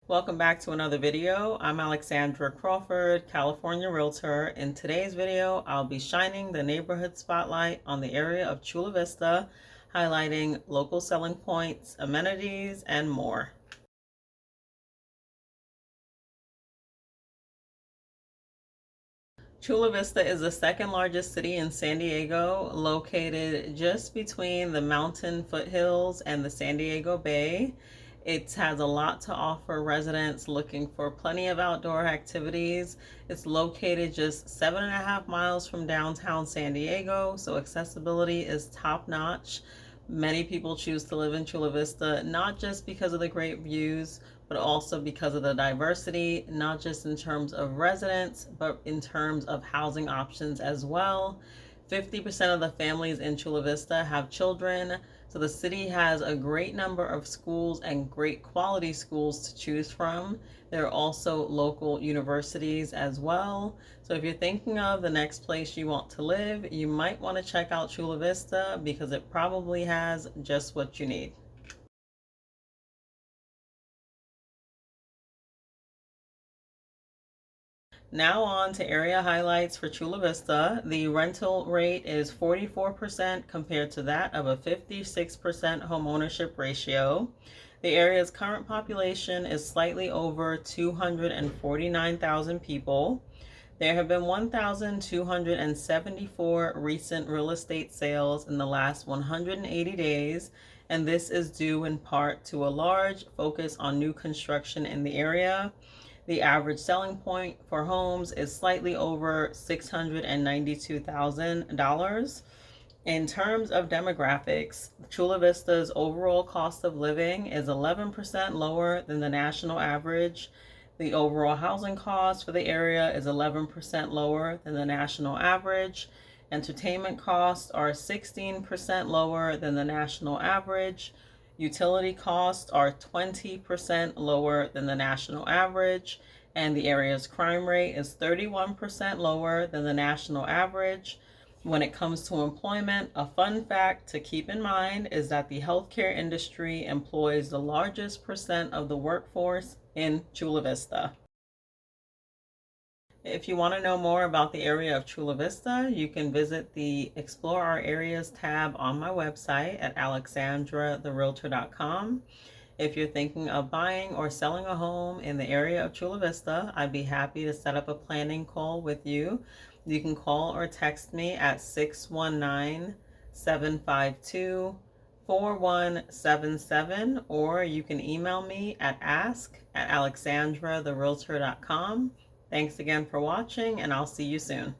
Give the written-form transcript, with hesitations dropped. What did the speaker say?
Welcome back to another video. I'm Alexandra Crawford, California Realtor. In today's video, I'll be shining the neighborhood spotlight on the area of Chula Vista, highlighting local selling points, amenities, and more. Chula Vista is the second largest city in San Diego, located just between the mountain foothills and the San Diego Bay. It has a lot to offer residents looking for plenty of outdoor activities. It's located just 7.5 miles from downtown San Diego, so accessibility is top notch. Many people choose to live in Chula Vista, not just because of the great views, but also because of the diversity, not just in terms of residents, but in terms of housing options as well. 50% of the families in Chula Vista have children, so the city has a great number of schools and great quality schools to choose from. There are also local universities as well. So if you're thinking of the next place you want to live, you might want to check out Chula Vista because it probably has just what you need. Now on to area highlights for Chula Vista. The rental rate is 44% compared to that of a 56% homeownership ratio. The area's current population is slightly over 249,000 people. There have been 1,274 recent real estate sales in the last 180 days, and this is due in part to a large focus on new construction in the area. The average selling point for homes is slightly over $692,000. In terms of demographics, Chula Vista's overall cost of living is 11% lower than the national average. The overall housing cost for the area is 11% lower than the national average. Entertainment costs are 16% lower than the national average. Utility costs are 20% lower than the national average, and the area's crime rate is 31% lower than the national average. When it comes to employment, a fun fact to keep in mind is that the healthcare industry employs the largest percent of the workforce in Chula Vista. If you want to know more about the area of Chula Vista, you can visit the Explore Our Areas tab on my website at alexandratherealtor.com. If you're thinking of buying or selling a home in the area of Chula Vista, I'd be happy to set up a planning call with you. You can call or text me at 619-752-4177, or you can email me at ask@alexandratherealtor.com. Thanks again for watching, and I'll see you soon.